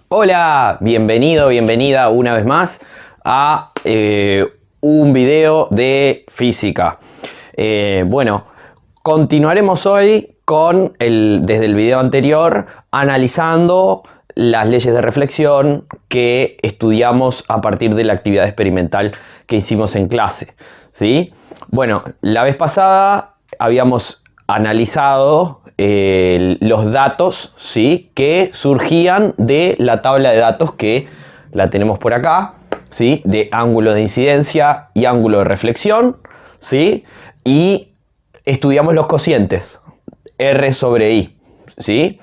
Hola, bienvenido, bienvenida una vez más a un video de física. Bueno, continuaremos hoy con desde el video anterior analizando las leyes de reflexión que estudiamos a partir de la actividad experimental que hicimos en clase, ¿sí? Bueno, la vez pasada habíamos analizado los datos, ¿sí?, que surgían de la tabla de datos que la tenemos por acá, ¿sí?, de ángulo de incidencia y ángulo de reflexión, ¿sí?, y estudiamos los cocientes R sobre I, ¿sí?,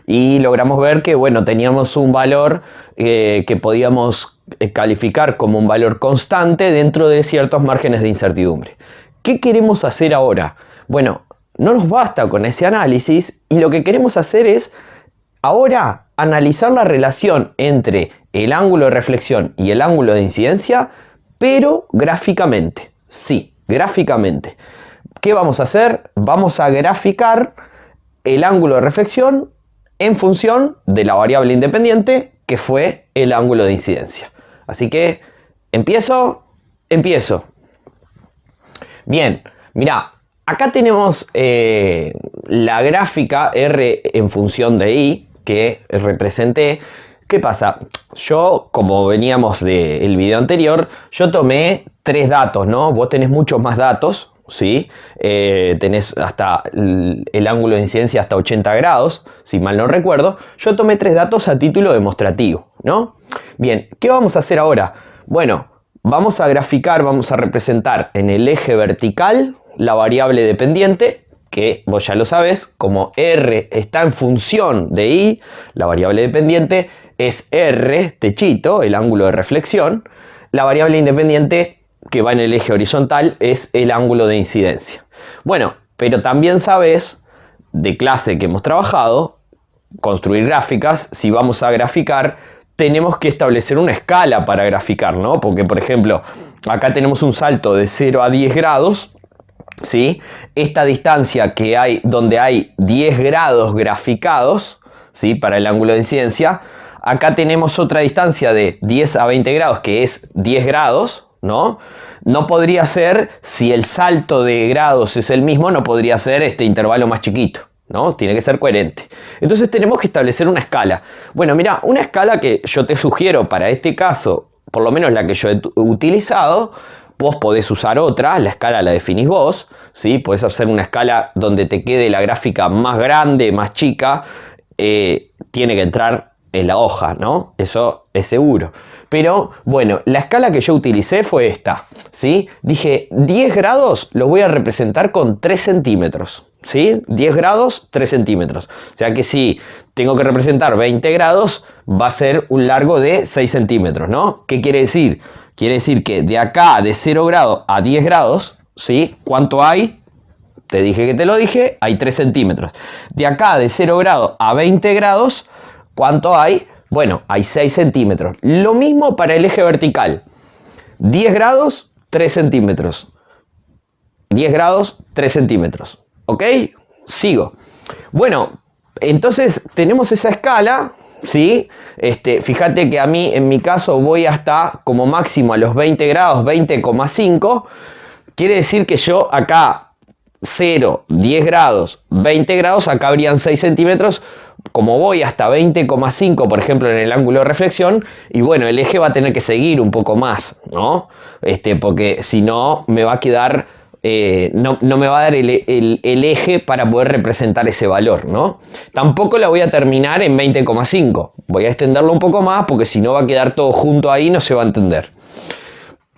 y logramos ver que, bueno, teníamos un valor que podíamos calificar como un valor constante dentro de ciertos márgenes de incertidumbre. ¿Qué queremos hacer ahora? Bueno, no nos basta con ese análisis y lo que queremos hacer es ahora analizar la relación entre el ángulo de reflexión y el ángulo de incidencia, pero gráficamente. Sí, gráficamente. ¿Qué vamos a hacer? Vamos a graficar el ángulo de reflexión en función de la variable independiente que fue el ángulo de incidencia. Así que empiezo. Bien, mira. Acá tenemos la gráfica R en función de I que representé. ¿Qué pasa? Yo, como veníamos del video anterior, yo tomé 3 datos, ¿no? Vos tenés muchos más datos, ¿sí? Tenés hasta el ángulo de incidencia hasta 80 grados, si mal no recuerdo. Yo tomé 3 datos a título demostrativo, ¿no? Bien, ¿qué vamos a hacer ahora? Bueno, vamos a graficar, vamos a representar en el eje vertical la variable dependiente, que vos ya lo sabés, como R está en función de I, la variable dependiente es R, techito, el ángulo de reflexión. La variable independiente que va en el eje horizontal es el ángulo de incidencia. Bueno, pero también sabés, de clase que hemos trabajado, construir gráficas, si vamos a graficar, tenemos que establecer una escala para graficar, ¿no? Porque, por ejemplo, acá tenemos un salto de 0 a 10 grados, ¿sí? Esta distancia que hay, donde hay 10 grados graficados, ¿sí?, para el ángulo de incidencia. Acá tenemos otra distancia de 10 a 20 grados que es 10 grados, ¿no? No podría ser, si el salto de grados es el mismo, no podría ser este intervalo más chiquito, ¿no? Tiene que ser coherente. Entonces tenemos que establecer una escala. Bueno, mira, una escala que yo te sugiero para este caso, por lo menos la que yo he utilizado. Vos podés usar otra, la escala la definís vos, ¿sí? Podés hacer una escala donde te quede la gráfica más grande, más chica, tiene que entrar en la hoja, ¿no? Eso es seguro. Pero, bueno, la escala que yo utilicé fue esta, ¿sí? Dije, 10 grados lo voy a representar con 3 centímetros, ¿sí? 10 grados, 3 centímetros. O sea que si tengo que representar 20 grados, va a ser un largo de 6 centímetros, ¿no? ¿Qué quiere decir? Quiere decir que de acá, de 0 grados a 10 grados, ¿sí? ¿Cuánto hay? Te dije que te lo dije, hay 3 centímetros. De acá, de 0 grados a 20 grados, ¿cuánto hay? Bueno, hay 6 centímetros. Lo mismo para el eje vertical. 10 grados, 3 centímetros. 10 grados, 3 centímetros. ¿Ok? Sigo. Bueno, entonces tenemos esa escala, ¿sí? Fíjate que a mí, en mi caso, voy hasta como máximo a los 20 grados, 20,5. Quiere decir que yo acá 0, 10 grados, 20 grados, acá habrían 6 centímetros. Como voy hasta 20,5, por ejemplo, en el ángulo de reflexión, y bueno, el eje va a tener que seguir un poco más, ¿no? Porque si no, me va a quedar, no me va a dar el eje para poder representar ese valor, ¿no? Tampoco la voy a terminar en 20,5. Voy a extenderlo un poco más porque si no va a quedar todo junto ahí, no se va a entender.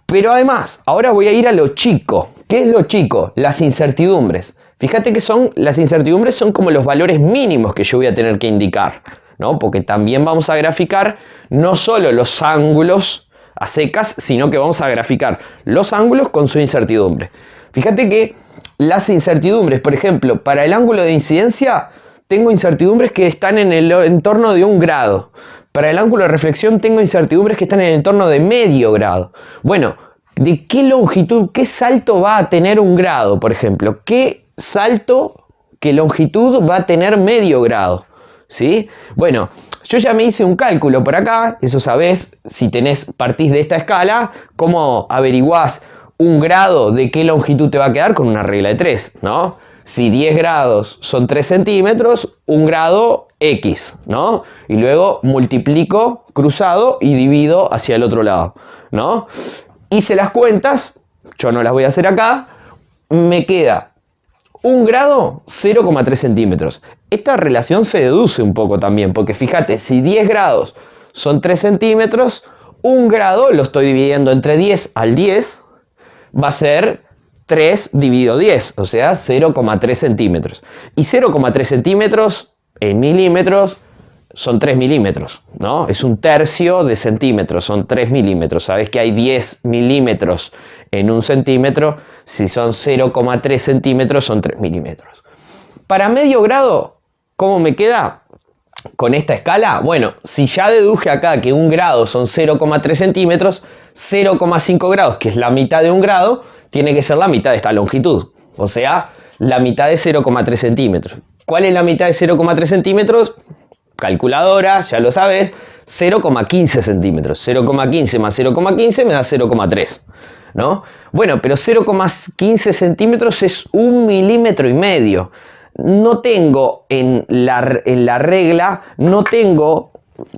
Pero además, ahora voy a ir a lo chico. ¿Qué es lo chico? Las incertidumbres. Fíjate que las incertidumbres son como los valores mínimos que yo voy a tener que indicar, ¿no? Porque también vamos a graficar no solo los ángulos a secas, sino que vamos a graficar los ángulos con su incertidumbre. Fíjate que las incertidumbres, por ejemplo, para el ángulo de incidencia, tengo incertidumbres que están en el entorno de 1 grado. Para el ángulo de reflexión tengo incertidumbres que están en el entorno de medio grado. Bueno, ¿de qué longitud, qué salto va a tener 1 grado, por ejemplo? ¿Qué salto, qué longitud va a tener medio grado? ¿Sí? Bueno, Yo ya me hice un cálculo por acá, eso sabés, si partís de esta escala, cómo averiguás un grado de qué longitud te va a quedar con una regla de 3, ¿no? Si 10 grados son 3 centímetros, un grado X, ¿no? Y luego multiplico cruzado y divido hacia el otro lado, ¿no? Hice las cuentas, yo no las voy a hacer acá, me queda un grado 0,3 centímetros. Esta relación se deduce un poco también, porque fíjate, si 10 grados son 3 centímetros, un grado lo estoy dividiendo entre 10 al 10, va a ser 3 dividido 10, o sea, 0,3 centímetros. Y 0,3 centímetros en milímetros son 3 milímetros, ¿no? Es un tercio de centímetros, son 3 milímetros. Sabes que hay 10 milímetros en un centímetro, si son 0,3 centímetros son 3 milímetros. Para medio grado, ¿cómo me queda con esta escala? Bueno, si ya deduje acá que un grado son 0,3 centímetros, 0,5 grados, que es la mitad de un grado, tiene que ser la mitad de esta longitud, o sea, la mitad de 0,3 centímetros. ¿Cuál es la mitad de 0,3 centímetros? Calculadora, ya lo sabes, 0,15 centímetros. 0,15 más 0,15 me da 0,3, ¿no? Bueno, pero 0,15 centímetros es 1,5 milímetros. No tengo en la regla, no tengo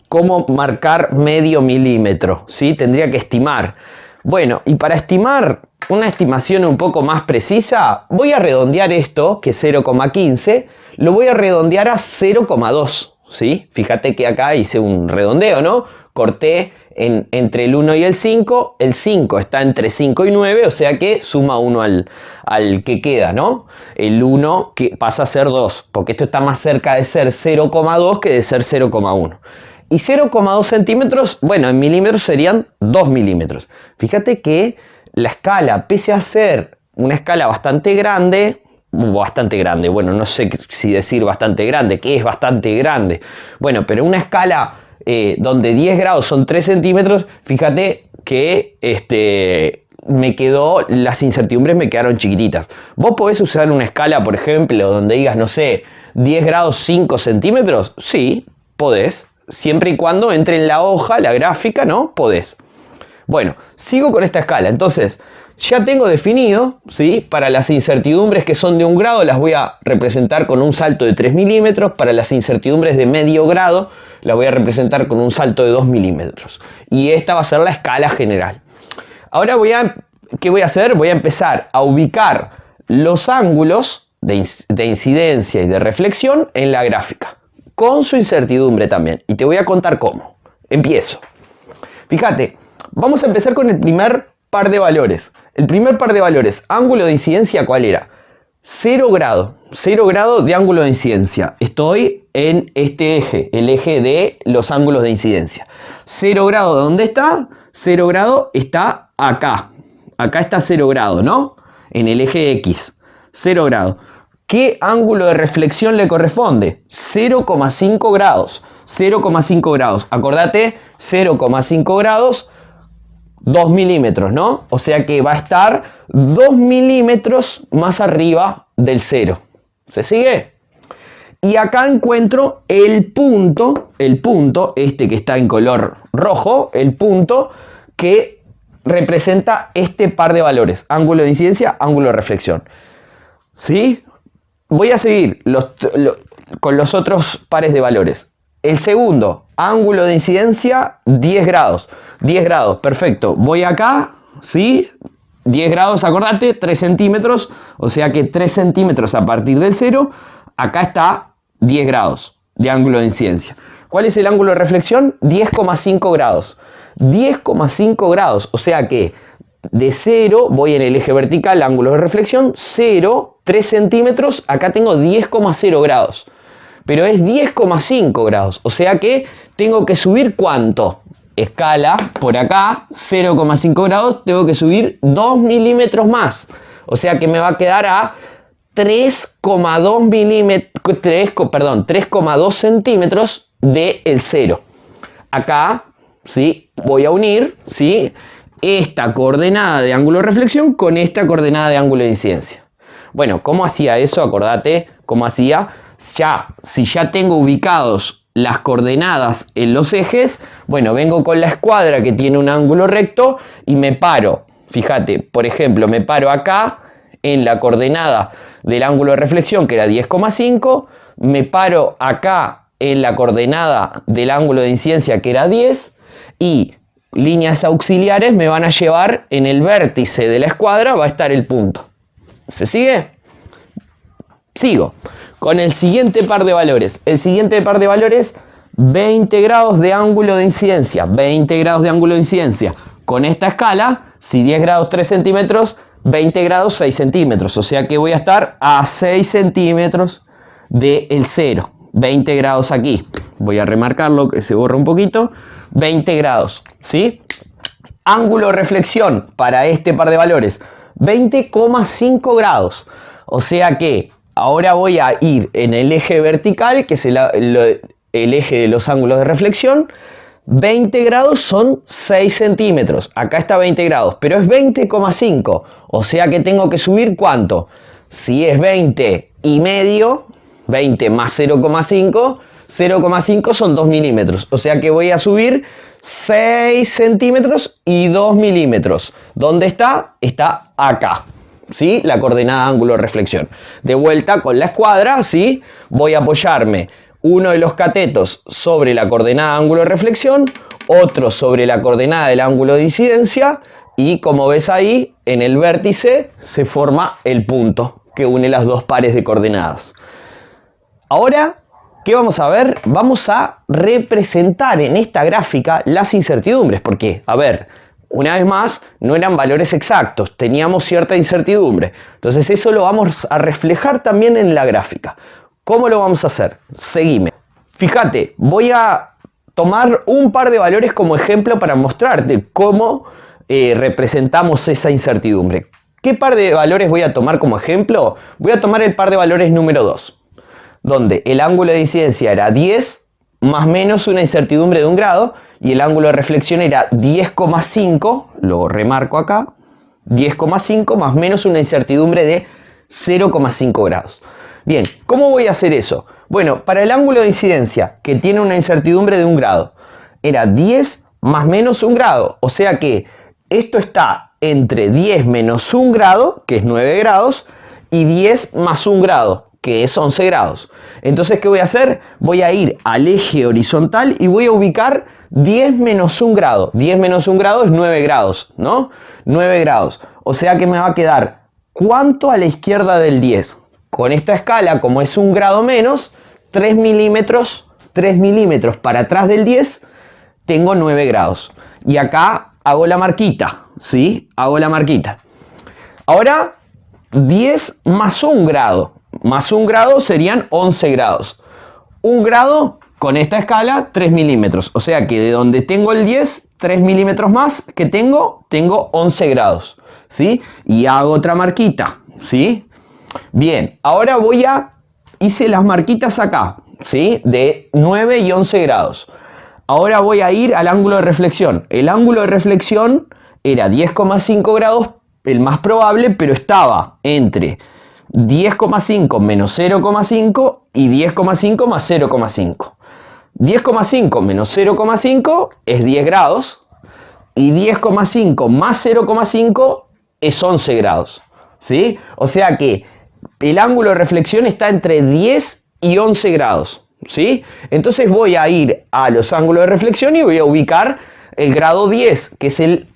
cómo marcar medio milímetro, ¿sí? Tendría que estimar. Bueno, y para estimar una estimación un poco más precisa, voy a redondear esto, que es 0,15, lo voy a redondear a 0,2. ¿Sí? Fíjate que acá hice un redondeo, ¿no? Corté entre el 1 y el 5. El 5 está entre 5 y 9, o sea que suma 1 al que queda, ¿no? El 1 que pasa a ser 2, porque esto está más cerca de ser 0,2 que de ser 0,1. Y 0,2 centímetros, bueno, en milímetros serían 2 milímetros. Fíjate que la escala, pese a ser una escala bastante grande, bueno, no sé si decir bastante grande, ¿qué es bastante grande? Bueno, pero una escala donde 10 grados son 3 centímetros, fíjate que las incertidumbres me quedaron chiquititas. Vos podés usar una escala, por ejemplo, donde digas, no sé, 10 grados 5 centímetros, sí, podés, siempre y cuando entre en la hoja, la gráfica, ¿no? Podés. Bueno, sigo con esta escala, entonces ya tengo definido, ¿sí? Para las incertidumbres que son de 1 grado las voy a representar con un salto de 3 milímetros, para las incertidumbres de medio grado las voy a representar con un salto de 2 milímetros. Y esta va a ser la escala general. Ahora ¿qué voy a hacer? Voy a empezar a ubicar los ángulos de incidencia y de reflexión en la gráfica, con su incertidumbre también. Y te voy a contar cómo. Empiezo. Fíjate, vamos a empezar con el primer par de valores. El primer par de valores, ángulo de incidencia, ¿cuál era? 0 grado. 0 grado de ángulo de incidencia. Estoy en este eje, el eje de los ángulos de incidencia. 0 grado, ¿dónde está? 0 grado está acá. Acá está 0 grado, ¿no? En el eje X. 0 grado. ¿Qué ángulo de reflexión le corresponde? 0,5 grados. 0,5 grados. Acordate, 0,5 grados, 2 milímetros, ¿no? O sea que va a estar 2 milímetros más arriba del 0. ¿Se sigue? Y acá encuentro el punto, este que está en color rojo, el punto que representa este par de valores. Ángulo de incidencia, ángulo de reflexión. ¿Sí? Voy a seguir con los otros pares de valores. El segundo, ángulo de incidencia, 10 grados. 10 grados, perfecto. Voy acá, ¿sí? 10 grados, acordate, 3 centímetros. O sea que 3 centímetros a partir del 0. Acá está 10 grados de ángulo de incidencia. ¿Cuál es el ángulo de reflexión? 10,5 grados. 10,5 grados, o sea que de 0 voy en el eje vertical, ángulo de reflexión, 0, 3 centímetros, acá tengo 10,0 grados. Pero es 10,5 grados, o sea que tengo que subir ¿cuánto? Escala, por acá, 0,5 grados, tengo que subir 2 milímetros más. O sea que me va a quedar a 3,2 centímetros del 0. Acá, ¿sí? Voy a unir, ¿sí? Esta coordenada de ángulo de reflexión con esta coordenada de ángulo de incidencia. Bueno, ¿cómo hacía eso? Acordate cómo hacía. Si ya tengo ubicados las coordenadas en los ejes, bueno, vengo con la escuadra que tiene un ángulo recto y me paro. Fíjate, por ejemplo, me paro acá en la coordenada del ángulo de reflexión, que era 10,5. Me paro acá en la coordenada del ángulo de incidencia, que era 10. Y líneas auxiliares me van a llevar en el vértice de la escuadra, va a estar el punto. ¿Se sigue? Sigo con el siguiente par de valores. El siguiente par de valores, 20 grados de ángulo de incidencia. 20 grados de ángulo de incidencia. Con esta escala, si 10 grados 3 centímetros, 20 grados 6 centímetros. O sea que voy a estar a 6 centímetros del 0. 20 grados aquí. Voy a remarcarlo que se borra un poquito. 20 grados, ¿sí? Ángulo de reflexión para este par de valores, 20,5 grados. O sea que ahora voy a ir en el eje vertical, que es el eje de los ángulos de reflexión. 20 grados son 6 centímetros. Acá está 20 grados, pero es 20,5. O sea que tengo que subir ¿cuánto? Si es 20 y medio, 20 más 0,5, 0,5 son 2 milímetros. O sea que voy a subir 6 centímetros y 2 milímetros. ¿Dónde está? Está acá, ¿sí? La coordenada ángulo de reflexión. De vuelta con la escuadra, ¿sí? Voy a apoyarme uno de los catetos sobre la coordenada ángulo de reflexión, otro sobre la coordenada del ángulo de incidencia, y como ves ahí, en el vértice se forma el punto que une las dos pares de coordenadas. Ahora, ¿qué vamos a ver? Vamos a representar en esta gráfica las incertidumbres, porque, a ver, una vez más, no eran valores exactos, teníamos cierta incertidumbre. Entonces eso lo vamos a reflejar también en la gráfica. ¿Cómo lo vamos a hacer? Seguime. Fíjate, voy a tomar un par de valores como ejemplo para mostrarte cómo representamos esa incertidumbre. ¿Qué par de valores voy a tomar como ejemplo? Voy a tomar el par de valores número 2. Donde el ángulo de incidencia era 10 más menos una incertidumbre de 1 grado y el ángulo de reflexión era 10,5, lo remarco acá, 10,5 más menos una incertidumbre de 0,5 grados. Bien, ¿cómo voy a hacer eso? Bueno, para el ángulo de incidencia, que tiene una incertidumbre de 1 grado, era 10 más menos 1 grado, o sea que esto está entre 10 menos 1 grado, que es 9 grados, y 10 más 1 grado, que es 11 grados. Entonces, ¿qué voy a hacer? Voy a ir al eje horizontal y voy a ubicar 10 menos 1 grado. 10 menos 1 grado es 9 grados, ¿no? 9 grados. O sea que me va a quedar, ¿cuánto a la izquierda del 10? Con esta escala, como es 1 grado menos, 3 milímetros para atrás del 10, tengo 9 grados. Y acá hago la marquita, ¿sí? Hago la marquita. Ahora, 10 más 1 grado. Más 1 grado serían 11 grados. 1 grado con esta escala, 3 milímetros. O sea que de donde tengo el 10, 3 milímetros más que tengo 11 grados. ¿Sí? Y hago otra marquita. ¿Sí? Bien, ahora hice las marquitas acá. ¿Sí? De 9 y 11 grados. Ahora voy a ir al ángulo de reflexión. El ángulo de reflexión era 10,5 grados, el más probable, pero estaba entre 10,5 menos 0,5 y 10,5 más 0,5. 10,5 menos 0,5 es 10 grados y 10,5 más 0,5 es 11 grados. ¿Sí? O sea que el ángulo de reflexión está entre 10 y 11 grados. ¿Sí? Entonces voy a ir a los ángulos de reflexión y voy a ubicar el grado 10, que es el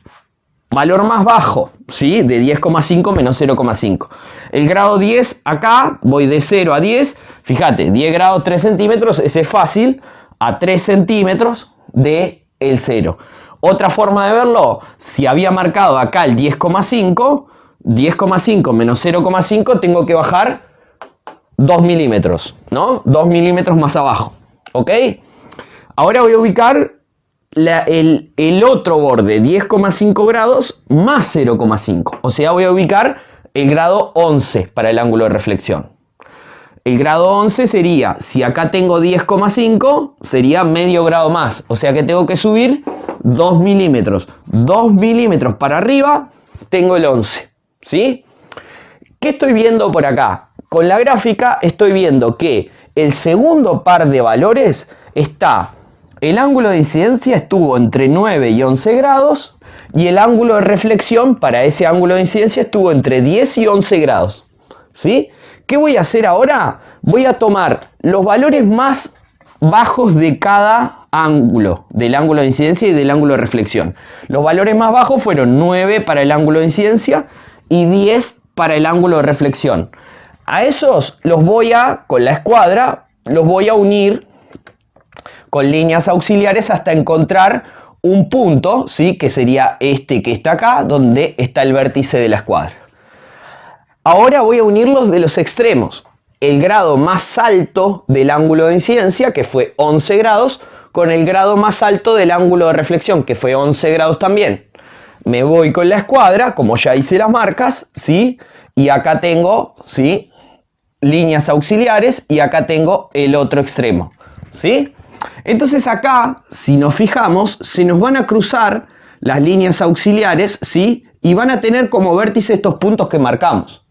valor más bajo, ¿sí? De 10,5 menos 0,5. El grado 10 acá, voy de 0 a 10. Fíjate, 10 grados 3 centímetros, ese es fácil, a 3 centímetros del 0. Otra forma de verlo, si había marcado acá el 10,5, 10,5 menos 0,5, tengo que bajar 2 milímetros, ¿no? 2 milímetros más abajo, ¿ok? Ahora voy a ubicar el otro borde, 10,5 grados más 0,5. O sea, voy a ubicar el grado 11 para el ángulo de reflexión. El grado 11 sería, si acá tengo 10,5, sería medio grado más. O sea que tengo que subir 2 milímetros. 2 milímetros para arriba, tengo el 11. ¿Sí? ¿Qué estoy viendo por acá? Con la gráfica estoy viendo que el segundo par de valores está, el ángulo de incidencia estuvo entre 9 y 11 grados y el ángulo de reflexión para ese ángulo de incidencia estuvo entre 10 y 11 grados. ¿Sí? ¿Qué voy a hacer ahora? Voy a tomar los valores más bajos de cada ángulo, del ángulo de incidencia y del ángulo de reflexión. Los valores más bajos fueron 9 para el ángulo de incidencia y 10 para el ángulo de reflexión. A esos los voy a, con la escuadra, los voy a unir con líneas auxiliares hasta encontrar un punto, ¿sí? Que sería este que está acá, donde está el vértice de la escuadra. Ahora voy a unirlos de los extremos. El grado más alto del ángulo de incidencia, que fue 11 grados, con el grado más alto del ángulo de reflexión, que fue 11 grados también. Me voy con la escuadra, como ya hice las marcas, ¿sí? Y acá tengo, ¿sí? Líneas auxiliares y acá tengo el otro extremo, ¿sí? Entonces acá, si nos fijamos, se nos van a cruzar las líneas auxiliares, ¿sí? Y van a tener como vértice estos puntos que marcamos.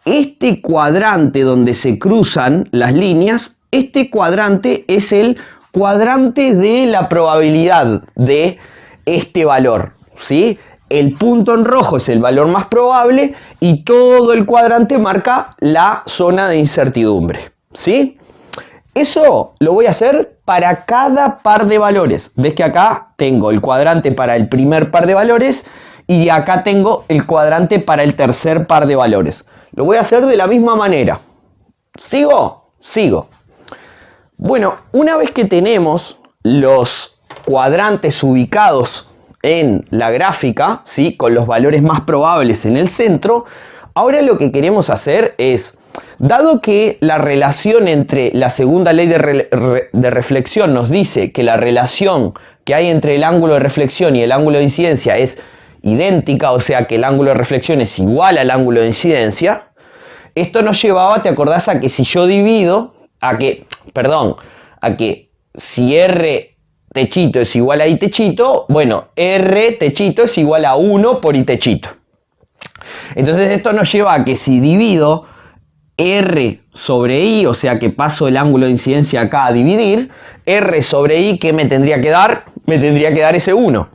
Este cuadrante donde se cruzan las líneas, este cuadrante es el cuadrante de la probabilidad de este valor, ¿sí? El punto en rojo es el valor más probable y todo el cuadrante marca la zona de incertidumbre, ¿sí? Eso lo voy a hacer para cada par de valores. Ves que acá tengo el cuadrante para el primer par de valores y acá tengo el cuadrante para el tercer par de valores. Lo voy a hacer de la misma manera. ¿Sigo? Sigo. Bueno, una vez que tenemos los cuadrantes ubicados en la gráfica, ¿sí? Con los valores más probables en el centro, ahora lo que queremos hacer es, dado que la relación entre la segunda ley de reflexión nos dice que la relación que hay entre el ángulo de reflexión y el ángulo de incidencia es idéntica, o sea que el ángulo de reflexión es igual al ángulo de incidencia, esto nos llevaba, ¿te acordás? A que si yo divido, a que si R techito es igual a I techito, bueno, R techito es igual a 1 por I techito. Entonces esto nos lleva a que si divido R sobre I, o sea que paso el ángulo de incidencia acá a dividir, R sobre I, ¿qué me tendría que dar? Me tendría que dar ese 1.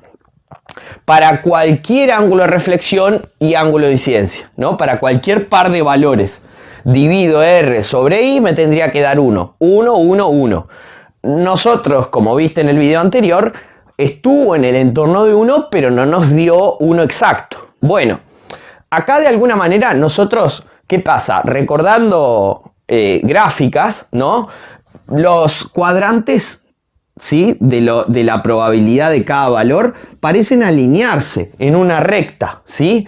Para cualquier ángulo de reflexión y ángulo de incidencia, ¿no? Para cualquier par de valores. Divido R sobre I, me tendría que dar 1. 1, 1, 1. Nosotros, como viste en el video anterior, estuvo en el entorno de 1, pero no nos dio 1 exacto. Bueno, acá de alguna manera nosotros, ¿qué pasa? Recordando gráficas, ¿no? Los cuadrantes, ¿sí? de la probabilidad de cada valor parecen alinearse en una recta, ¿sí?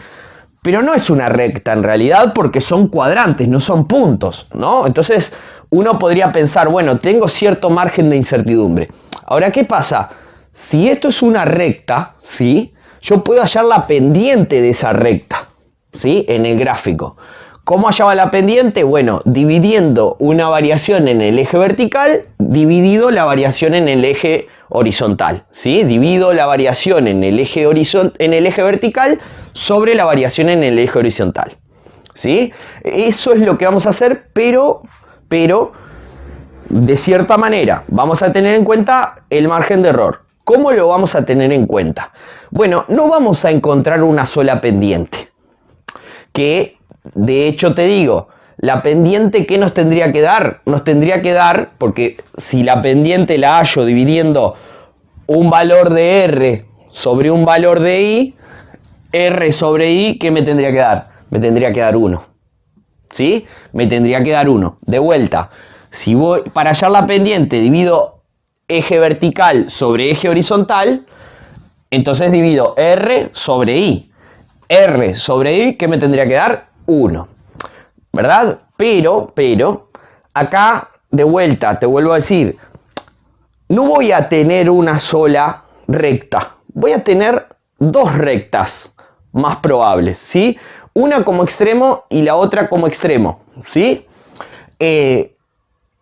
Pero no es una recta en realidad porque son cuadrantes, no son puntos, ¿no? Entonces uno podría pensar, bueno, tengo cierto margen de incertidumbre. Ahora, ¿qué pasa? Si esto es una recta, ¿sí? Yo puedo hallar la pendiente de esa recta, ¿sí? En el gráfico. ¿Cómo hallaba la pendiente? Bueno, dividiendo una variación en el eje vertical, dividido la variación en el eje horizontal, ¿sí? Divido la variación en el eje vertical sobre la variación en el eje horizontal, ¿sí? Eso es lo que vamos a hacer, pero de cierta manera vamos a tener en cuenta el margen de error. ¿Cómo lo vamos a tener en cuenta? Bueno, no vamos a encontrar una sola pendiente, que de hecho te digo, la pendiente ¿qué nos tendría que dar? Nos tendría que dar, porque si la pendiente la hallo dividiendo un valor de R sobre un valor de I, R sobre I, ¿qué me tendría que dar? Me tendría que dar 1. ¿Sí? Me tendría que dar 1. De vuelta, si voy para hallar la pendiente, divido eje vertical sobre eje horizontal, entonces divido R sobre I. R sobre I, ¿qué me tendría que dar? 1. ¿Verdad? Pero, acá de vuelta, te vuelvo a decir, no voy a tener una sola recta. Voy a tener dos rectas más probables, ¿sí? Una como extremo y la otra como extremo, ¿sí?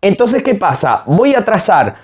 Entonces, ¿qué pasa? Voy a trazar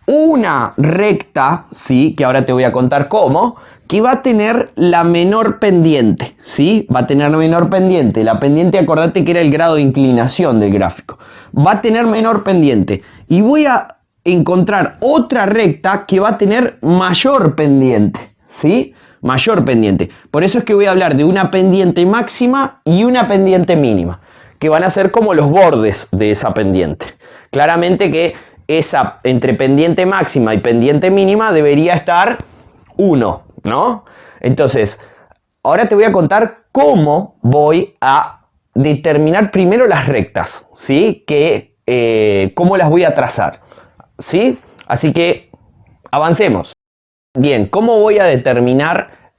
una recta, ¿sí? Que ahora te voy a contar cómo, que va a tener la menor pendiente, ¿sí? Va a tener la menor pendiente. La pendiente, acordate que era el grado de inclinación del gráfico. Va a tener menor pendiente. Y voy a encontrar otra recta que va a tener mayor pendiente, ¿sí? Mayor pendiente. Por eso es que voy a hablar de una pendiente máxima y una pendiente mínima, que van a ser como los bordes de esa pendiente. Claramente que esa entre pendiente máxima y pendiente mínima debería estar 1, ¿no? Entonces, ahora te voy a contar cómo voy a determinar primero las rectas, ¿sí? Cómo las voy a trazar, ¿sí? Así que avancemos. Bien, ¿cómo voy a determinar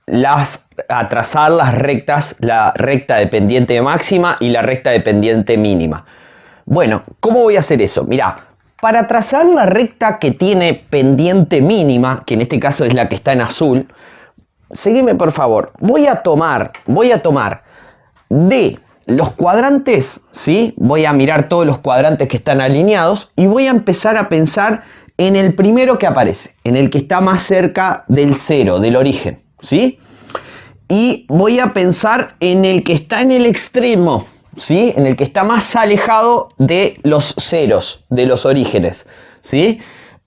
a trazar las rectas, la recta de pendiente máxima y la recta de pendiente mínima? Bueno, ¿cómo voy a hacer eso? Mirá, para trazar la recta que tiene pendiente mínima, que en este caso es la que está en azul, seguime por favor. Voy a tomar de los cuadrantes, ¿sí? Voy a mirar todos los cuadrantes que están alineados y voy a empezar a pensar en el primero que aparece, en el que está más cerca del cero, del origen, ¿sí? Y voy a pensar en el que está en el extremo, ¿sí? En el que está más alejado de los ceros, de los orígenes, ¿sí?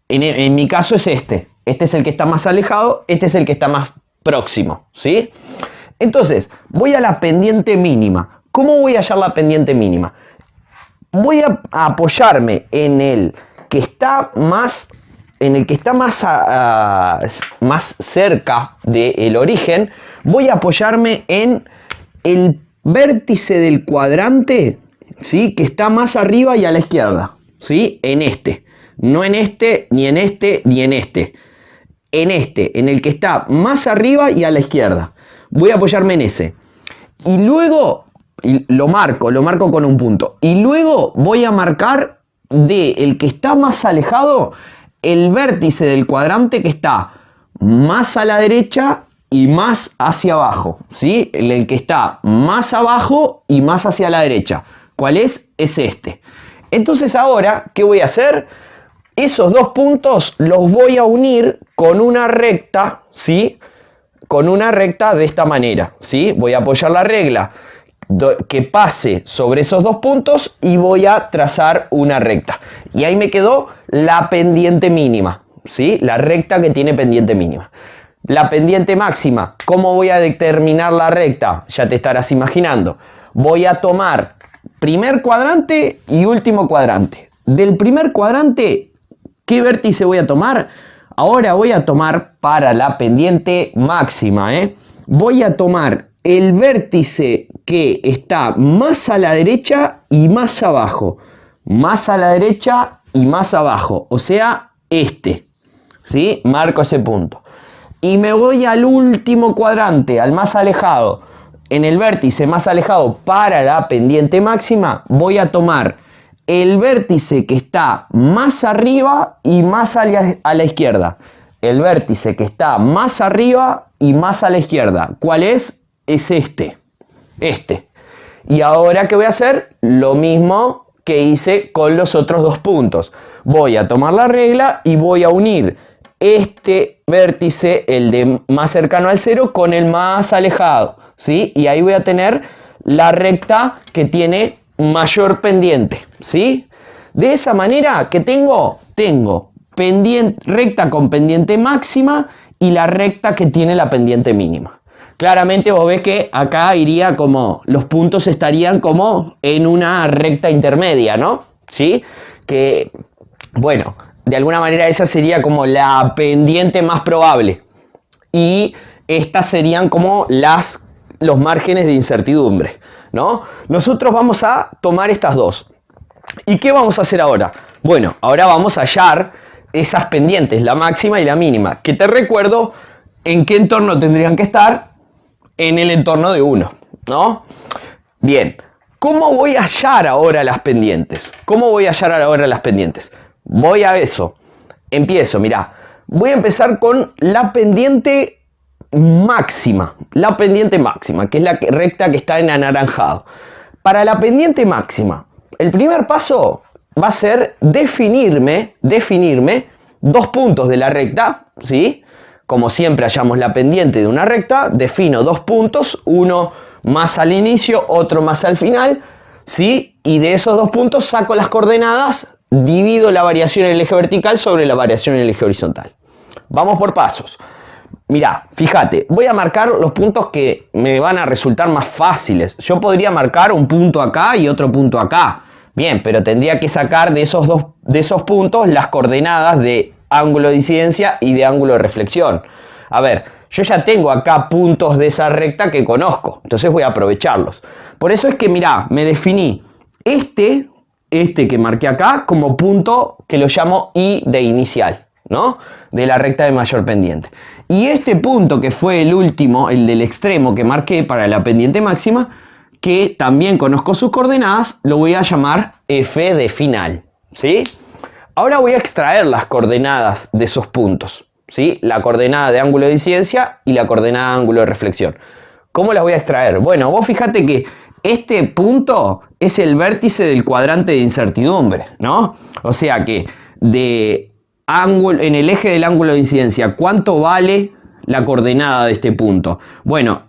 En mi caso es este. Este es el que está más alejado, este es el que está más próximo, ¿sí? Entonces, voy a la pendiente mínima. ¿Cómo voy a hallar la pendiente mínima? Voy a apoyarme en el que está más, más cerca del origen. Voy a apoyarme en el vértice del cuadrante, ¿sí? Que está más arriba y a la izquierda, ¿sí? En este. No en este, ni en este, ni en este. En este, en el que está más arriba y a la izquierda. Voy a apoyarme en ese. Y luego lo marco con un punto. Y luego voy a marcar el que está más alejado, el vértice del cuadrante que está más a la derecha y más hacia abajo, ¿sí? El que está más abajo y más hacia la derecha. ¿Cuál es? Es este. Entonces ahora, ¿qué voy a hacer? Esos dos puntos los voy a unir con una recta, ¿sí? Con una recta de esta manera, ¿sí? Voy a apoyar la regla que pase sobre esos dos puntos y voy a trazar una recta. Y ahí me quedó la pendiente mínima, ¿sí? La recta que tiene pendiente mínima. La pendiente máxima, ¿cómo voy a determinar la recta? Ya te estarás imaginando. Voy a tomar primer cuadrante y último cuadrante. Del primer cuadrante, ¿qué vértice voy a tomar? Ahora voy a tomar para la pendiente máxima, voy a tomar el vértice que está más a la derecha y más abajo. Más a la derecha y más abajo. O sea, este. ¿Sí? Marco ese punto. Y me voy al último cuadrante, al más alejado. En el vértice más alejado para la pendiente máxima, voy a tomar el vértice que está más arriba y más a la izquierda. El vértice que está más arriba y más a la izquierda. ¿Cuál es? Es este. Este. Y ahora, ¿qué voy a hacer? Lo mismo que hice con los otros dos puntos. Voy a tomar la regla y voy a unir este vértice, el de más cercano al cero, con el más alejado, ¿sí? Y ahí voy a tener la recta que tiene mayor pendiente, ¿sí? De esa manera, ¿qué tengo? Tengo recta con pendiente máxima y la recta que tiene la pendiente mínima. Claramente vos ves que acá iría como, los puntos estarían como en una recta intermedia, ¿no? ¿Sí? Que, bueno, de alguna manera esa sería como la pendiente más probable. Y estas serían como los márgenes de incertidumbre, ¿no? Nosotros vamos a tomar estas dos. ¿Y qué vamos a hacer ahora? Bueno, ahora vamos a hallar esas pendientes, la máxima y la mínima, que te recuerdo en qué entorno tendrían que estar, en el entorno de 1, ¿no? Bien, ¿cómo voy a hallar ahora las pendientes? ¿Cómo voy a hallar ahora las pendientes? Voy a eso. Empiezo, mirá. Voy a empezar con la pendiente máxima. La pendiente máxima, que es la recta que está en anaranjado. Para la pendiente máxima, el primer paso va a ser definirme dos puntos de la recta, ¿sí? Como siempre hallamos la pendiente de una recta, defino dos puntos, uno más al inicio, otro más al final, ¿sí? Y de esos dos puntos saco las coordenadas divido la variación en el eje vertical sobre la variación en el eje horizontal. Vamos por pasos. Mirá, fíjate, voy a marcar los puntos que me van a resultar más fáciles. Yo podría marcar un punto acá y otro punto acá. Bien, pero tendría que sacar de esos puntos las coordenadas de ángulo de incidencia y de ángulo de reflexión. A ver, yo ya tengo acá puntos de esa recta que conozco, entonces voy a aprovecharlos. Por eso es que, mirá, me definí este que marqué acá como punto que lo llamo I de inicial, ¿no? De la recta de mayor pendiente. Y este punto que fue el último, el del extremo que marqué para la pendiente máxima, que también conozco sus coordenadas, lo voy a llamar F de final, ¿sí? Ahora voy a extraer las coordenadas de esos puntos, ¿sí? La coordenada de ángulo de incidencia y la coordenada de ángulo de reflexión. ¿Cómo las voy a extraer? Bueno, vos fíjate que este punto es el vértice del cuadrante de incertidumbre, ¿no? O sea que en el eje del ángulo de incidencia, ¿cuánto vale la coordenada de este punto? Bueno,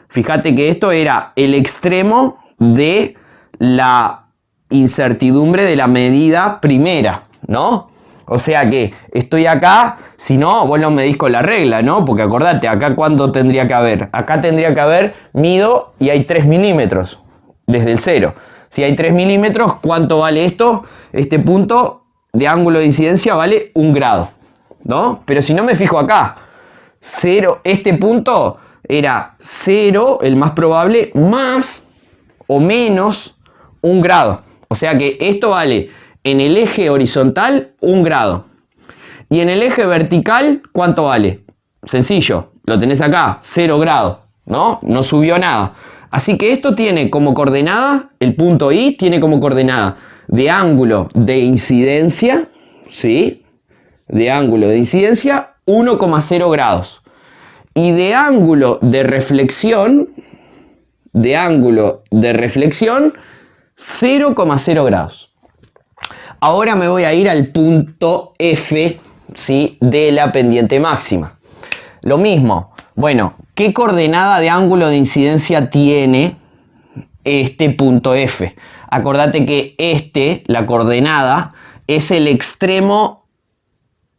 fíjate que esto era el extremo de la incertidumbre de la medida primera, ¿no? O sea que estoy acá, si no, vos lo medís con la regla, ¿no? Porque acordate, acá ¿cuánto tendría que haber? Acá tendría que haber, mido y hay 3 milímetros desde el 0. Si hay 3 milímetros, ¿cuánto vale esto? Este punto de ángulo de incidencia vale 1 grado, ¿no? Pero si no me fijo acá, 0, este punto era 0, el más probable, más o menos 1 grado. O sea que esto vale en el eje horizontal 1 grado. Y en el eje vertical, ¿cuánto vale? Sencillo, lo tenés acá, 0 grado, ¿no? No subió nada. Así que esto tiene como coordenada, el punto I tiene como coordenada de ángulo de incidencia, ¿sí? De ángulo de incidencia 1,0 grados. Y de ángulo de reflexión 0,0 grados. Ahora me voy a ir al punto F, ¿sí? De la pendiente máxima. Lo mismo, bueno, ¿qué coordenada de ángulo de incidencia tiene este punto F? Acordate que la coordenada, es el extremo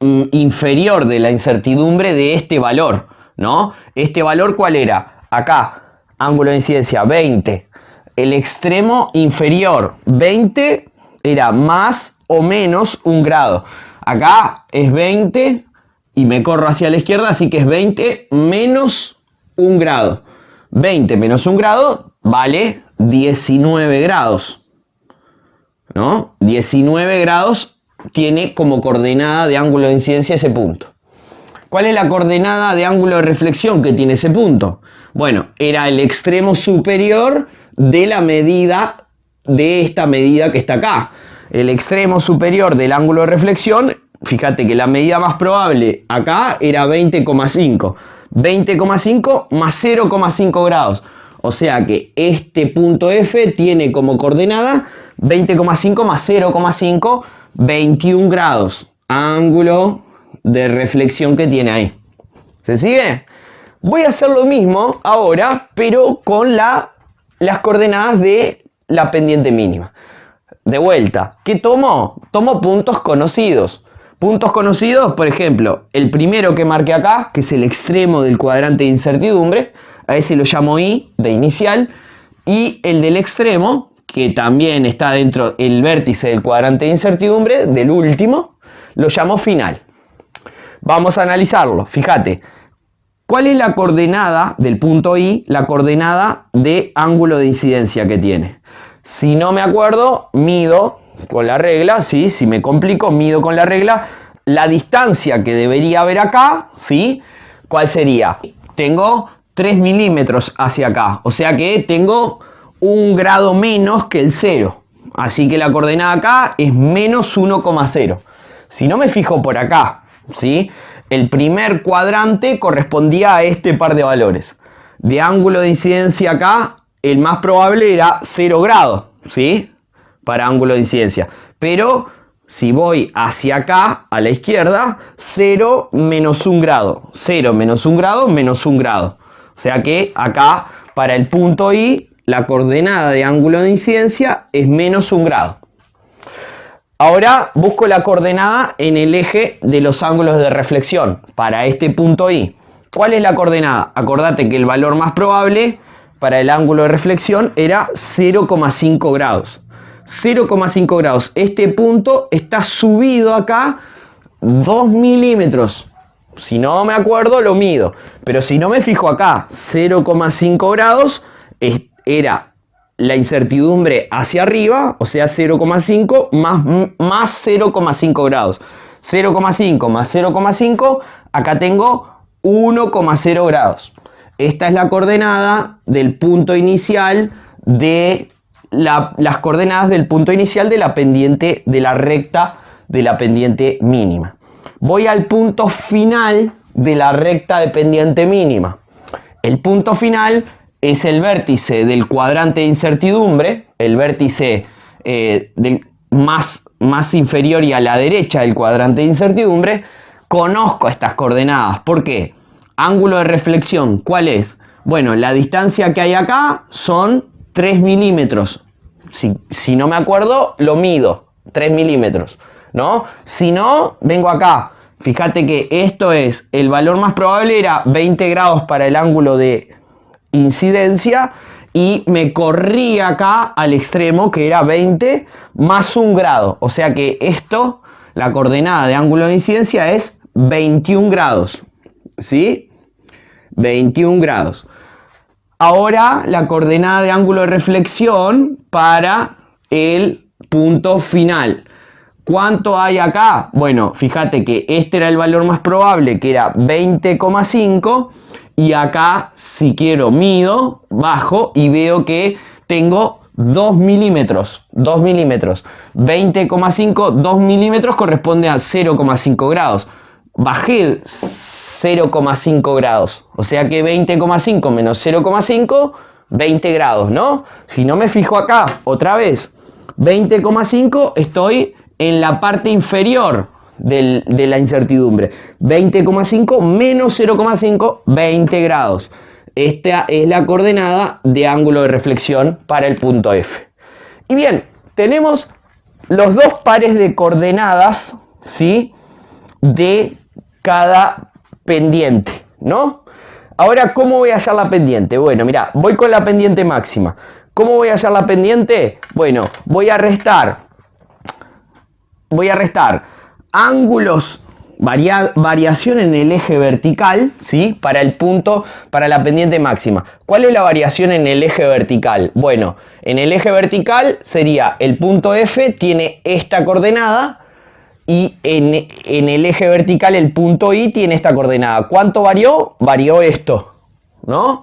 inferior de la incertidumbre de este valor, ¿no? ¿Este valor cuál era? Acá, ángulo de incidencia 20. El extremo inferior 20 era más o menos 1 grado. Acá es 20 y me corro hacia la izquierda, así que es 20 menos 1 grado. 20 menos 1 grado vale 19 grados, ¿no? 19 grados tiene como coordenada de ángulo de incidencia ese punto. ¿Cuál es la coordenada de ángulo de reflexión que tiene ese punto? Bueno, era el extremo superior de la medida de esta medida que está acá. El extremo superior del ángulo de reflexión, fíjate que la medida más probable acá era 20,5. 20,5 más 0,5 grados. O sea que este punto F tiene como coordenada 20,5 más 0,5, 21 grados. Ángulo de reflexión que tiene ahí. ¿Se sigue? Voy a hacer lo mismo ahora, pero con las coordenadas de la pendiente mínima. De vuelta, ¿qué tomo? Tomo puntos conocidos. Puntos conocidos, por ejemplo, el primero que marqué acá, que es el extremo del cuadrante de incertidumbre, a ese lo llamo I de inicial, y el del extremo, que también está dentro del vértice del cuadrante de incertidumbre, del último, lo llamo final. Vamos a analizarlo, fíjate. ¿Cuál es la coordenada del punto I? La coordenada de ángulo de incidencia que tiene. Si no me acuerdo, mido con la regla, ¿sí? Si me complico, mido con la regla la distancia que debería haber acá, ¿sí? ¿Cuál sería? Tengo 3 milímetros hacia acá, o sea que tengo 1 grado menos que el 0. Así que la coordenada acá es menos 1,0. Si no me fijo por acá, ¿sí? El primer cuadrante correspondía a este par de valores. De ángulo de incidencia acá, el más probable era 0 grados, ¿sí? Para ángulo de incidencia. Pero si voy hacia acá, a la izquierda, 0 menos 1 grado. 0 menos 1 grado, menos 1 grado. O sea que acá, para el punto I, la coordenada de ángulo de incidencia es menos 1 grado. Ahora busco la coordenada en el eje de los ángulos de reflexión para este punto I. ¿Cuál es la coordenada? Acordate que el valor más probable para el ángulo de reflexión era 0,5 grados. 0,5 grados. Este punto está subido acá 2 milímetros. Si no me acuerdo, lo mido. Pero si no me fijo acá, 0,5 grados era la incertidumbre hacia arriba, o sea 0,5 más 0,5 grados. 0,5 más 0,5, acá tengo 1,0 grados. Esta es la coordenada del punto inicial de las coordenadas del punto inicial de la pendiente, de la recta de la pendiente mínima. Voy al punto final de la recta de pendiente mínima. El punto final es el vértice del cuadrante de incertidumbre, el vértice más inferior y a la derecha del cuadrante de incertidumbre. Conozco estas coordenadas. ¿Por qué? Ángulo de reflexión, ¿cuál es? Bueno, la distancia que hay acá son 3 milímetros. Si no me acuerdo, lo mido. 3 milímetros, ¿no? Si no, vengo acá. Fíjate que esto es, el valor más probable era 20 grados para el ángulo de incidencia y me corrí acá al extremo que era 20 más 1 grado. O sea que esto, la coordenada de ángulo de incidencia es 21 grados. ¿Sí? 21 grados. Ahora la coordenada de ángulo de reflexión para el punto final. ¿Cuánto hay acá? Bueno, fíjate que este era el valor más probable, que era 20,5. Y acá, si quiero, mido, bajo y veo que tengo 2 milímetros. 2 milímetros. 20,5, 2 milímetros corresponde a 0,5 grados. Bajé 0,5 grados. O sea que 20,5 menos 0,5, 20 grados, ¿no? Si no me fijo acá, otra vez, 20,5 estoy en la parte inferior de la incertidumbre. 20,5 menos 0,5, 20 grados. Esta es la coordenada de ángulo de reflexión para el punto F. Y bien, tenemos los dos pares de coordenadas, ¿sí?, de cada pendiente, ¿no? Ahora, ¿cómo voy a hallar la pendiente? Bueno, mira, voy con la pendiente máxima. ¿Cómo voy a hallar la pendiente? Bueno, voy a restar ángulos, variación en el eje vertical, ¿sí?, para el punto, para la pendiente máxima. ¿Cuál es la variación en el eje vertical? Bueno, en el eje vertical sería el punto F, tiene esta coordenada, y en el eje vertical el punto I tiene esta coordenada. ¿Cuánto varió? Varió esto, ¿no?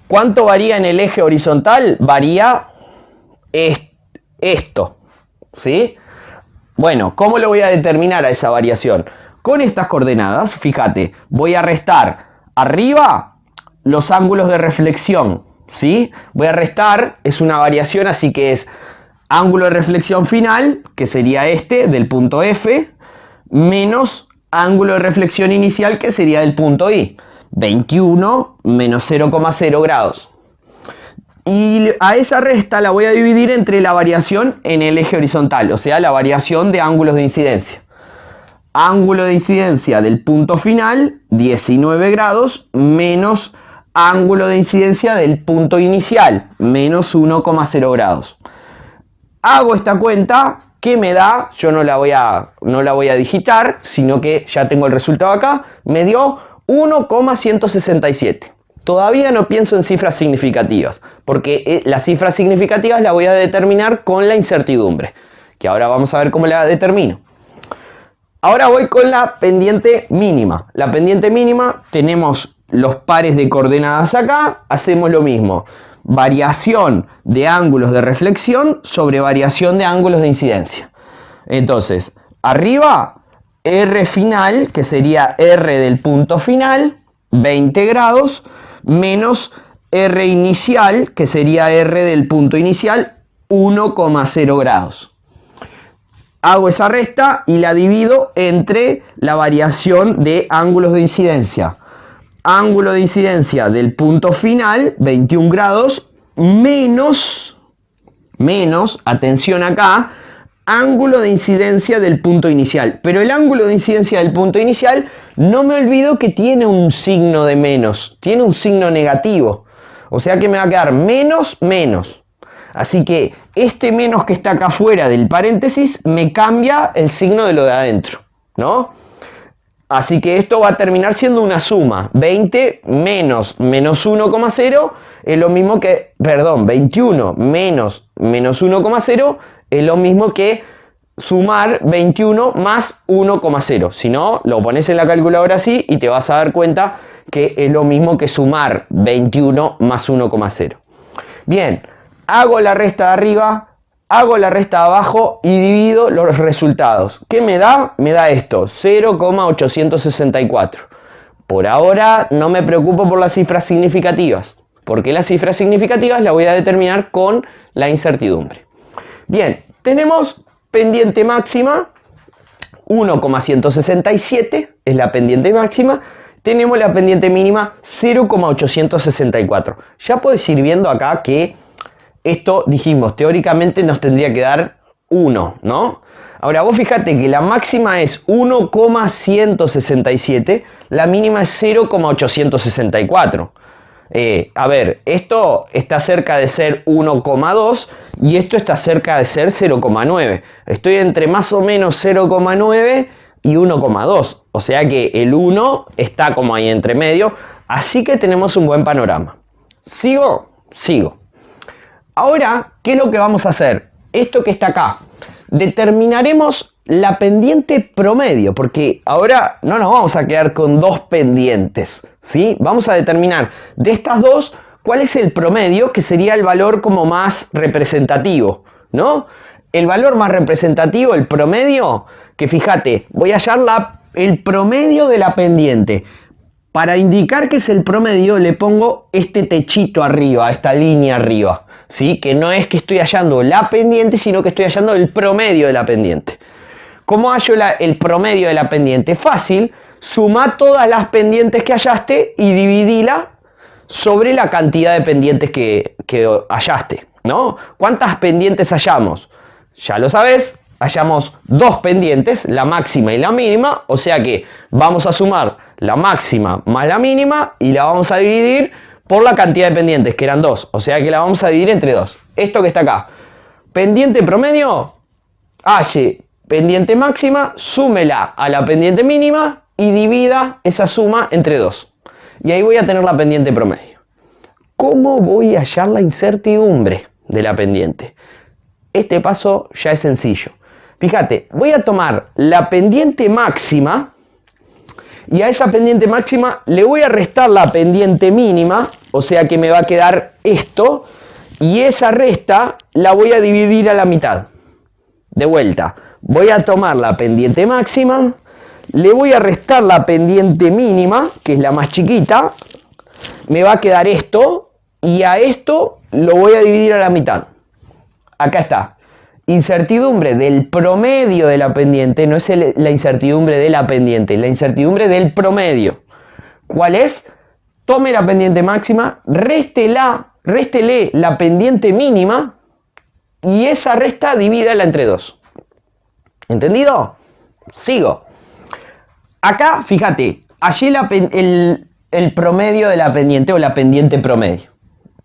¿Cuánto varía en el eje horizontal? Varía esto, ¿sí? Bueno, ¿cómo lo voy a determinar a esa variación? Con estas coordenadas, fíjate, voy a restar arriba los ángulos de reflexión, ¿sí? Voy a restar, es una variación, así que es ángulo de reflexión final, que sería este, del punto F, menos ángulo de reflexión inicial, que sería del punto I. 21 menos 0,0 grados. Y a esa resta la voy a dividir entre la variación en el eje horizontal, o sea, la variación de ángulos de incidencia. Ángulo de incidencia del punto final, 19 grados, menos ángulo de incidencia del punto inicial, menos 1,0 grados. Hago esta cuenta, ¿qué me da? Yo no la voy a digitar, sino que ya tengo el resultado acá. Me dio 1,167. Todavía no pienso en cifras significativas, porque las cifras significativas las voy a determinar con la incertidumbre, que ahora vamos a ver cómo la determino. Ahora voy con la pendiente mínima. La pendiente mínima, tenemos los pares de coordenadas acá, hacemos lo mismo. Variación de ángulos de reflexión sobre variación de ángulos de incidencia. Entonces, arriba, R final, que sería R del punto final, 20 grados, menos R inicial, que sería R del punto inicial, 1,0 grados. Hago esa resta y la divido entre la variación de ángulos de incidencia. Ángulo de incidencia del punto final, 21 grados, menos, atención acá, ángulo de incidencia del punto inicial. Pero el ángulo de incidencia del punto inicial, no me olvido que tiene un signo de menos, tiene un signo negativo. O sea que me va a quedar menos, menos. Así que este menos que está acá afuera del paréntesis me cambia el signo de lo de adentro, ¿no? Así que esto va a terminar siendo una suma. 20 menos menos 1,0 es lo mismo que, perdón, 21 menos menos 1,0 es lo mismo que sumar 21 más 1,0. Si no, lo pones en la calculadora así y te vas a dar cuenta que es lo mismo que sumar 21 más 1,0. Bien, hago la resta de arriba, hago la resta de abajo y divido los resultados. ¿Qué me da? Me da esto, 0,864. Por ahora no me preocupo por las cifras significativas, porque las cifras significativas las voy a determinar con la incertidumbre. Bien, tenemos pendiente máxima, 1,167 es la pendiente máxima. Tenemos la pendiente mínima, 0,864. Ya puedes ir viendo acá que esto, dijimos, teóricamente nos tendría que dar 1, ¿no? Ahora vos fíjate que la máxima es 1,167, la mínima es 0,864. A ver, esto está cerca de ser 1,2 y esto está cerca de ser 0,9. Estoy entre más o menos 0,9 y 1,2. O sea que el 1 está como ahí entre medio. Así que tenemos un buen panorama. ¿Sigo? Sigo. Ahora, ¿qué es lo que vamos a hacer? Esto que está acá. Determinaremos la pendiente promedio, porque ahora no nos vamos a quedar con dos pendientes, ¿sí? Vamos a determinar de estas dos cuál es el promedio, que sería el valor como más representativo, ¿no? El valor más representativo, el promedio, que fíjate, voy a hallar el promedio de la pendiente. Para indicar que es el promedio le pongo este techito arriba, esta línea arriba, ¿sí? Que no es que estoy hallando la pendiente, sino que estoy hallando el promedio de la pendiente. ¿Cómo hallo el promedio de la pendiente? Fácil, suma todas las pendientes que hallaste y dividila sobre la cantidad de pendientes que hallaste, ¿no? ¿Cuántas pendientes hallamos? Ya lo sabes. Hallamos dos pendientes, la máxima y la mínima, o sea que vamos a sumar la máxima más la mínima y la vamos a dividir por la cantidad de pendientes, que eran 2, o sea que la vamos a dividir entre 2. Esto que está acá, pendiente promedio, halle pendiente máxima, súmela a la pendiente mínima y divida esa suma entre 2. Y ahí voy a tener la pendiente promedio. ¿Cómo voy a hallar la incertidumbre de la pendiente? Este paso ya es sencillo. Fíjate, voy a tomar la pendiente máxima y a esa pendiente máxima le voy a restar la pendiente mínima, o sea que me va a quedar esto, y esa resta la voy a dividir a la mitad. De vuelta, voy a tomar la pendiente máxima, le voy a restar la pendiente mínima, que es la más chiquita, me va a quedar esto, y a esto lo voy a dividir a la mitad. Acá está. Incertidumbre del promedio de la pendiente, no es la incertidumbre de la pendiente, la incertidumbre del promedio. ¿Cuál es? Tome la pendiente máxima, réstele la pendiente mínima y esa resta divídala entre 2. ¿Entendido? Sigo. Acá, fíjate, hallé el promedio de la pendiente o la pendiente promedio.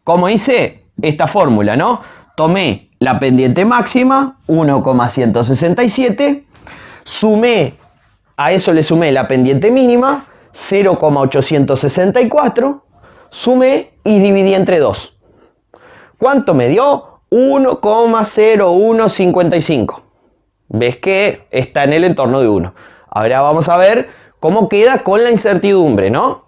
¿Cómo hice? Esta fórmula, ¿no? Tomé la pendiente máxima, 1,167, a eso le sumé la pendiente mínima, 0,864, sumé y dividí entre 2. ¿Cuánto me dio? 1,0155. ¿Ves que está en el entorno de 1? Ahora vamos a ver cómo queda con la incertidumbre, ¿no?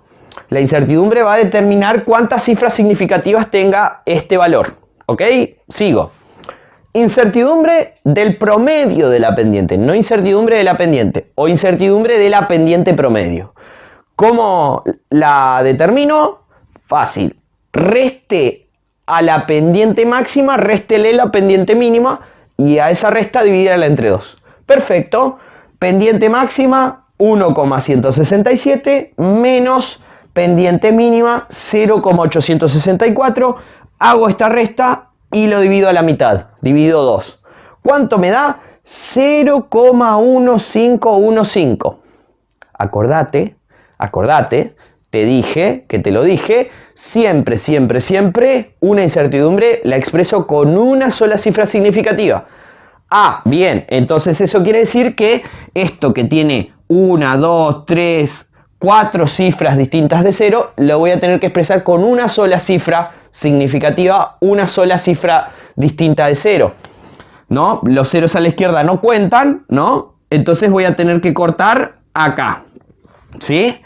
La incertidumbre va a determinar cuántas cifras significativas tenga este valor. ¿Ok? Sigo. Incertidumbre del promedio de la pendiente, no incertidumbre de la pendiente, o incertidumbre de la pendiente promedio. ¿Cómo la determino? Fácil. Reste a la pendiente máxima, réstele la pendiente mínima y a esa resta divídela entre 2. Perfecto. Pendiente máxima 1,167 menos pendiente mínima 0,864. Hago esta resta y lo divido a la mitad. Divido 2. ¿Cuánto me da? 0,1515. Acordate, te dije, que te lo dije, siempre, siempre, siempre una incertidumbre la expreso con una sola cifra significativa. Ah, bien, entonces eso quiere decir que esto que tiene 1, 2, 3, 4 cifras distintas de 0, lo voy a tener que expresar con una sola cifra significativa, una sola cifra distinta de 0. ¿No? Los ceros a la izquierda no cuentan, ¿no? Entonces voy a tener que cortar acá, ¿sí?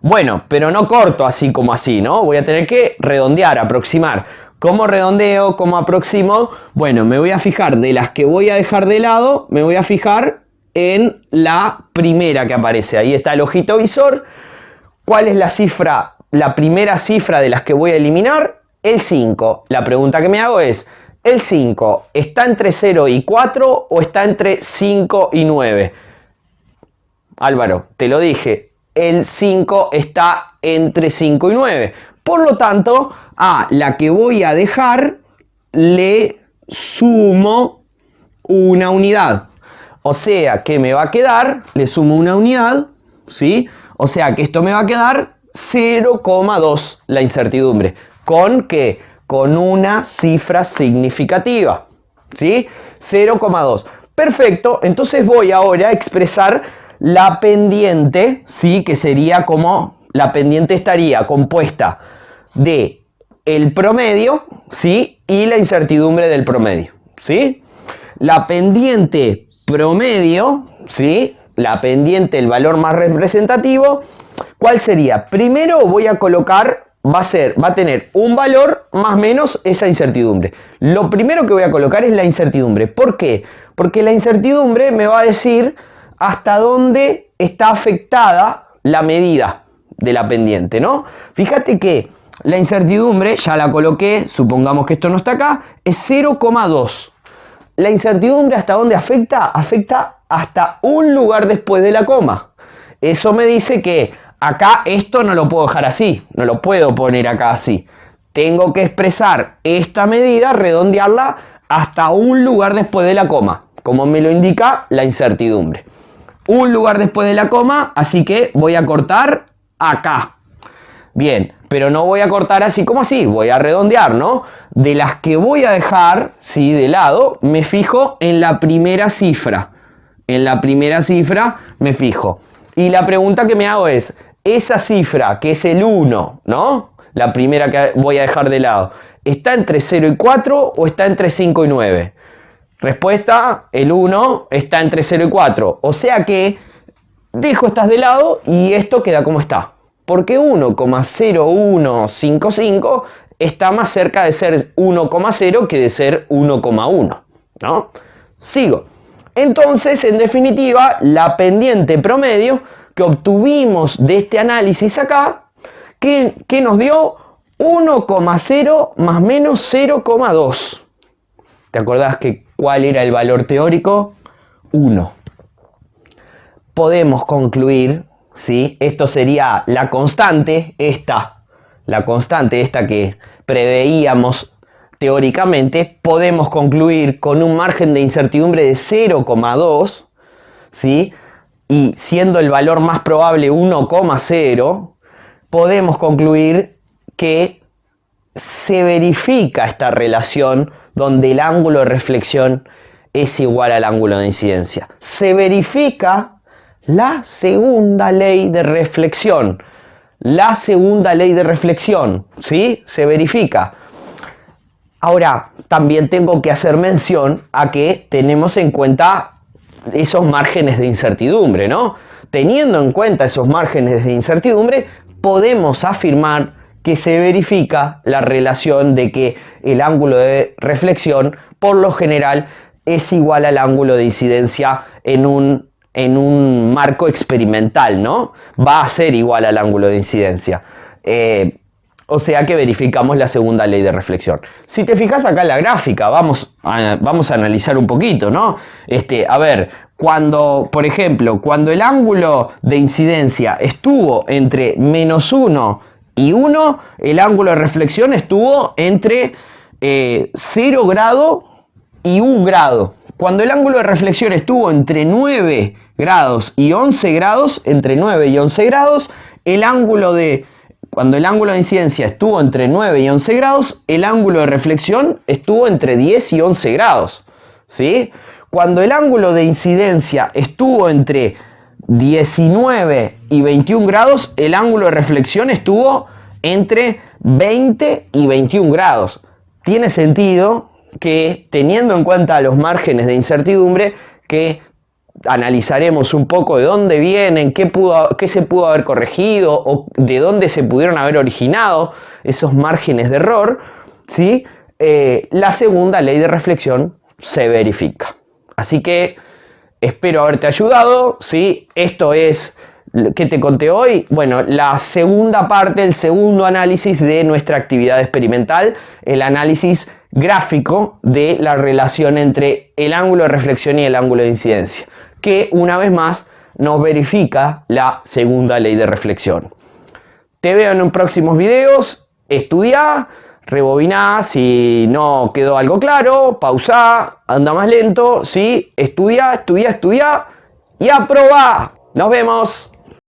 Bueno, pero no corto así como así, ¿no? Voy a tener que redondear, aproximar. ¿Cómo redondeo? ¿Cómo aproximo? Bueno, me voy a fijar de las que voy a dejar de lado, me voy a fijar en la primera que aparece. Ahí está el ojito visor. ¿Cuál es la cifra, la primera cifra de las que voy a eliminar? El 5. La pregunta que me hago es, ¿el 5 está entre 0 y 4 o está entre 5 y 9? Álvaro, te lo dije, el 5 está entre 5 y 9. Por lo tanto, a la que voy a dejar le sumo una unidad. O sea que me va a quedar, le sumo una unidad, ¿sí? O sea que esto me va a quedar 0,2 la incertidumbre. ¿Con qué? Con una cifra significativa, ¿sí? 0,2. Perfecto, entonces voy ahora a expresar la pendiente, ¿sí? Que sería como, la pendiente estaría compuesta de el promedio, ¿sí? Y la incertidumbre del promedio, ¿sí? La pendiente promedio, ¿sí? La pendiente, el valor más representativo, ¿cuál sería? Primero voy a colocar, va a tener un valor más o menos esa incertidumbre. Lo primero que voy a colocar es la incertidumbre. ¿Por qué? Porque la incertidumbre me va a decir hasta dónde está afectada la medida de la pendiente, ¿no? Fíjate que la incertidumbre, ya la coloqué, supongamos que esto no está acá, es 0,2. La incertidumbre hasta dónde afecta? Afecta hasta un lugar después de la coma. Eso me dice que acá esto no lo puedo dejar así, no lo puedo poner acá así. Tengo que expresar esta medida, redondearla hasta un lugar después de la coma, como me lo indica la incertidumbre. Un lugar después de la coma, así que voy a cortar acá. Bien, pero no voy a cortar así como así, voy a redondear, ¿no? De las que voy a dejar, ¿sí? De lado, me fijo en la primera cifra. En la primera cifra me fijo. Y la pregunta que me hago es, esa cifra, que es el 1, ¿no? La primera que voy a dejar de lado, ¿está entre 0 y 4 o está entre 5 y 9? Respuesta, el 1 está entre 0 y 4. O sea que dejo estas de lado y esto queda como está. Porque 1,0155 está más cerca de ser 1,0 que de ser 1,1, ¿no? Sigo. Entonces, en definitiva, la pendiente promedio que obtuvimos de este análisis acá, que nos dio 1,0 más menos 0,2. ¿Te acordás que cuál era el valor teórico? 1. Podemos concluir, ¿sí? Esto sería la constante, la constante esta que preveíamos teóricamente, podemos concluir con un margen de incertidumbre de 0,2, ¿sí? Y siendo el valor más probable 1,0, podemos concluir que se verifica esta relación donde el ángulo de reflexión es igual al ángulo de incidencia. Se verifica la segunda ley de reflexión. La segunda ley de reflexión, ¿sí? Se verifica. Ahora, también tengo que hacer mención a que tenemos en cuenta esos márgenes de incertidumbre, ¿no? Teniendo en cuenta esos márgenes de incertidumbre, podemos afirmar que se verifica la relación de que el ángulo de reflexión, por lo general, es igual al ángulo de incidencia en un marco experimental, ¿no? Va a ser igual al ángulo de incidencia. O sea que verificamos la segunda ley de reflexión. Si te fijas acá en la gráfica, vamos a analizar un poquito, ¿no? A ver, por ejemplo, cuando el ángulo de incidencia estuvo entre -1 y 1, el ángulo de reflexión estuvo entre 0 grado y 1 grado. Cuando el ángulo de reflexión estuvo entre 9 grados y 11 grados, entre 9 y 11 grados, cuando el ángulo de incidencia estuvo entre 9 y 11 grados, el ángulo de reflexión estuvo entre 10 y 11 grados, ¿sí? Cuando el ángulo de incidencia estuvo entre 19 y 21 grados, el ángulo de reflexión estuvo entre 20 y 21 grados. Tiene sentido que, teniendo en cuenta los márgenes de incertidumbre, que analizaremos un poco de dónde vienen, qué se pudo haber corregido o de dónde se pudieron haber originado esos márgenes de error, ¿sí? La segunda ley de reflexión se verifica. Así que espero haberte ayudado, ¿sí? Esto es que te conté hoy, bueno, la segunda parte, el segundo análisis de nuestra actividad experimental, el análisis gráfico de la relación entre el ángulo de reflexión y el ángulo de incidencia, que una vez más nos verifica la segunda ley de reflexión. Te veo en próximos videos, estudia, rebobiná si no quedó algo claro, pausá, anda más lento, ¿sí? Estudia y aprobá. Nos vemos.